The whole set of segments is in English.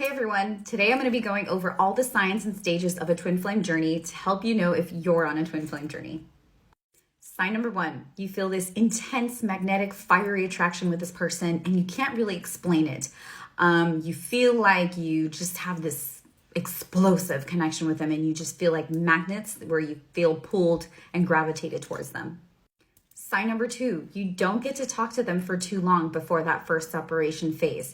Hey everyone, today I'm going to be going over all the signs and stages of a twin flame journey to help you know if you're on a twin flame journey. Sign number 1, you feel this intense magnetic fiery attraction with this person and you can't really explain it. You feel like you just have this explosive connection with them and you just feel like magnets where you feel pulled and gravitated towards them. Sign number 2, you don't get to talk to them for too long before that first separation phase.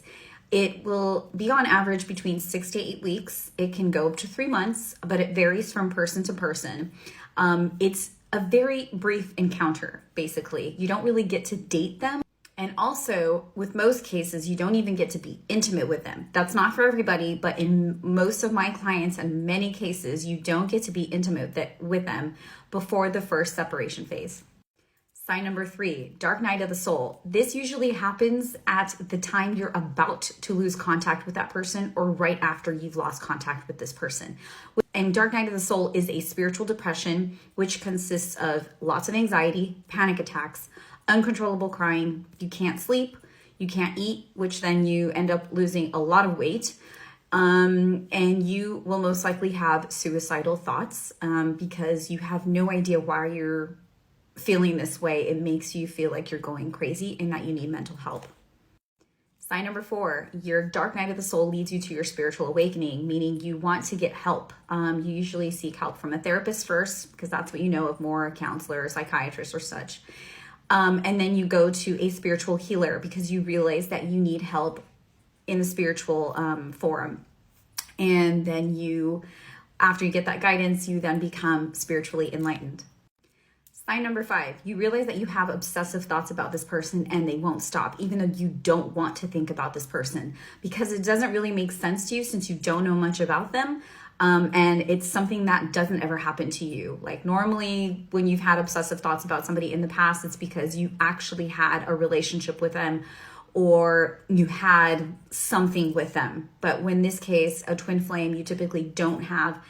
It will be on average between 6 to 8 weeks. It can go up to 3 months, but it varies from person to person. It's a very brief encounter, basically. You don't really get to date them. And also, with most cases, you don't even get to be intimate with them. That's not for everybody, but in most of my clients and many cases, you don't get to be intimate with them before the first separation phase. Sign number 3, dark night of the soul. This usually happens at the time you're about to lose contact with that person or right after you've lost contact with this person. And dark night of the soul is a spiritual depression, which consists of lots of anxiety, panic attacks, uncontrollable crying. You can't sleep, you can't eat, which then you end up losing a lot of weight. And you will most likely have suicidal thoughts because you have no idea why you're feeling this way. It makes you feel like you're going crazy and that you need mental help. Sign number 4, your dark night of the soul leads you to your spiritual awakening, meaning you want to get help. You usually seek help from a therapist first, because that's what you know of, more a counselor, a psychiatrist or such. And then you go to a spiritual healer because you realize that you need help in the spiritual forum. And then after you get that guidance, you then become spiritually enlightened. Sign number 5, you realize that you have obsessive thoughts about this person and they won't stop, even though you don't want to think about this person, because it doesn't really make sense to you since you don't know much about them. And it's something that doesn't ever happen to you. Like normally when you've had obsessive thoughts about somebody in the past, it's because you actually had a relationship with them or you had something with them. But when this case, a twin flame, you typically don't have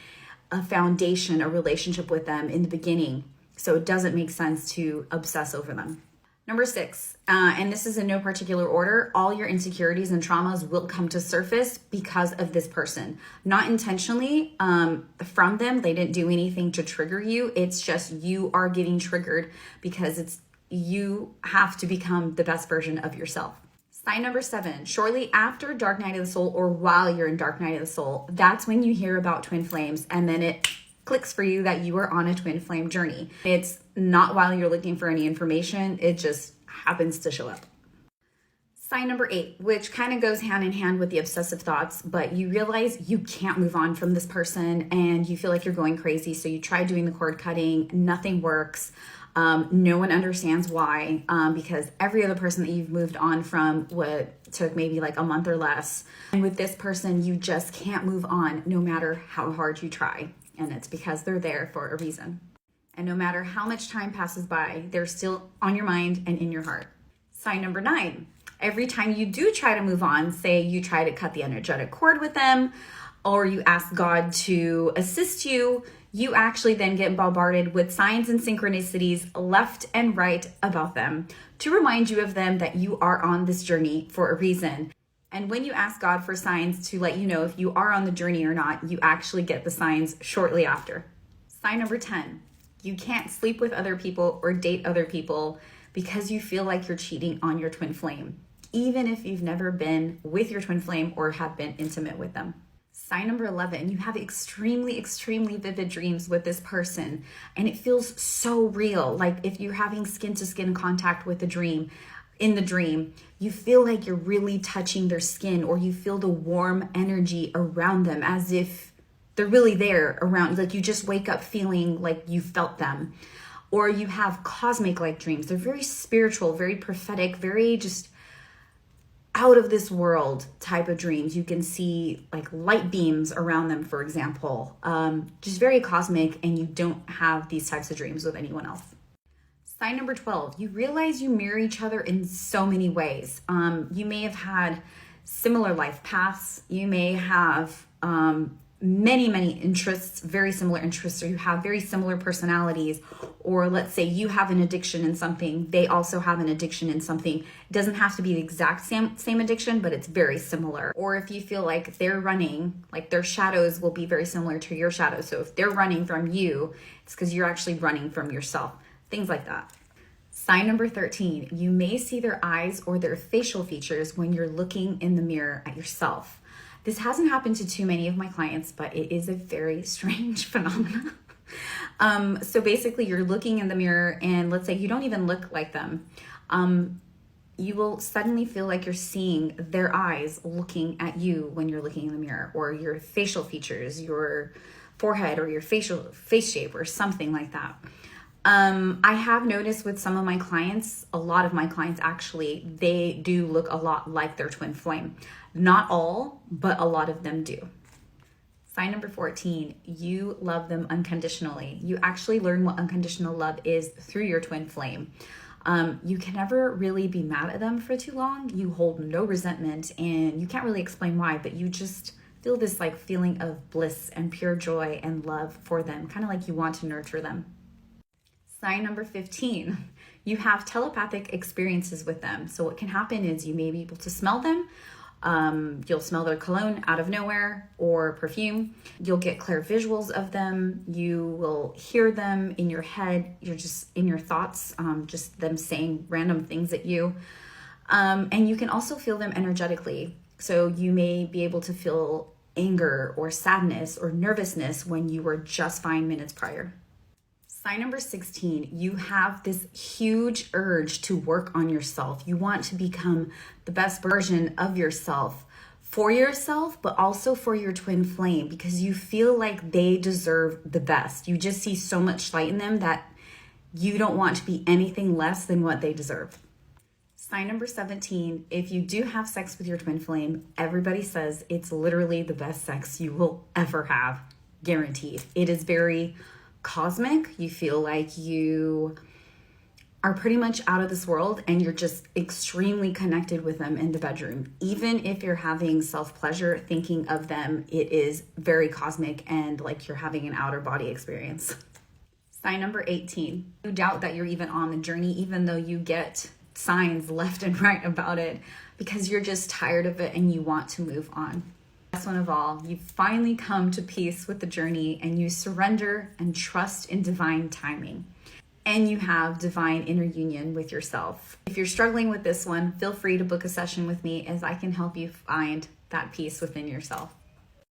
a foundation, a relationship with them in the beginning. So it doesn't make sense to obsess over them. Number 6, and this is in no particular order, all your insecurities and traumas will come to surface because of this person. Not intentionally from them. They didn't do anything to trigger you. It's just you are getting triggered because you have to become the best version of yourself. Sign number 7, shortly after Dark Night of the Soul or while you're in Dark Night of the Soul, that's when you hear about twin flames and then it clicks for you that you are on a twin flame journey. It's not while you're looking for any information, it just happens to show up. Sign number 8, which kind of goes hand in hand with the obsessive thoughts, but you realize you can't move on from this person and you feel like you're going crazy. So you try doing the cord cutting, nothing works. No one understands why, because every other person that you've moved on from took maybe like a month or less. And with this person, you just can't move on no matter how hard you try. And it's because they're there for a reason. And no matter how much time passes by, they're still on your mind and in your heart. Sign number 9, every time you do try to move on, say you try to cut the energetic cord with them, or you ask God to assist you, you actually then get bombarded with signs and synchronicities left and right about them to remind you of them, that you are on this journey for a reason. And when you ask God for signs to let you know if you are on the journey or not, you actually get the signs shortly after. Sign number 10, you can't sleep with other people or date other people because you feel like you're cheating on your twin flame, even if you've never been with your twin flame or have been intimate with them. Sign number 11, you have extremely, extremely vivid dreams with this person and it feels so real. Like if you're having skin to skin contact with the dream, in the dream, you feel like you're really touching their skin or you feel the warm energy around them as if they're really there around, like you just wake up feeling like you felt them. Or you have cosmic-like dreams. They're very spiritual, very prophetic, very just out of this world type of dreams. You can see like light beams around them, for example, just very cosmic, and you don't have these types of dreams with anyone else. Sign number 12, you realize you mirror each other in so many ways. You may have had similar life paths. You may have many interests, very similar interests, or you have very similar personalities, or let's say you have an addiction in something, they also have an addiction in something. It doesn't have to be the exact same addiction, but it's very similar. Or if you feel like they're running, like their shadows will be very similar to your shadows. So if they're running from you, it's because you're actually running from yourself. Things like that. Sign number 13, you may see their eyes or their facial features when you're looking in the mirror at yourself. This hasn't happened to too many of my clients, but it is a very strange phenomenon. So basically you're looking in the mirror and let's say you don't even look like them. You will suddenly feel like you're seeing their eyes looking at you when you're looking in the mirror, or your facial features, your forehead or your face shape or something like that. I have noticed with some of my clients, a lot of my clients actually, they do look a lot like their twin flame. Not all, but a lot of them do. Sign number 14, you love them unconditionally. You actually learn what unconditional love is through your twin flame. You can never really be mad at them for too long. You hold no resentment and you can't really explain why, but you just feel this like feeling of bliss and pure joy and love for them, kind of like you want to nurture them. Sign number 15, you have telepathic experiences with them. So what can happen is you may be able to smell them. You'll smell their cologne out of nowhere or perfume. You'll get clear visuals of them. You will hear them in your head. You're just in your thoughts, just them saying random things at you. And you can also feel them energetically. So you may be able to feel anger or sadness or nervousness when you were just fine minutes prior. Sign number 16, you have this huge urge to work on yourself. You want to become the best version of yourself for yourself, but also for your twin flame, because you feel like they deserve the best. You just see so much light in them that you don't want to be anything less than what they deserve. Sign number 17, if you do have sex with your twin flame, everybody says it's literally the best sex you will ever have, guaranteed. It is very cosmic. You feel like you are pretty much out of this world and you're just extremely connected with them in the bedroom. Even if you're having self-pleasure thinking of them, it is very cosmic and like you're having an outer body experience. Sign number 18, you doubt that you're even on the journey, even though you get signs left and right about it, because you're just tired of it and you want to move on. Last one of all, you finally come to peace with the journey and you surrender and trust in divine timing. And you have divine inner union with yourself. If you're struggling with this one, feel free to book a session with me as I can help you find that peace within yourself.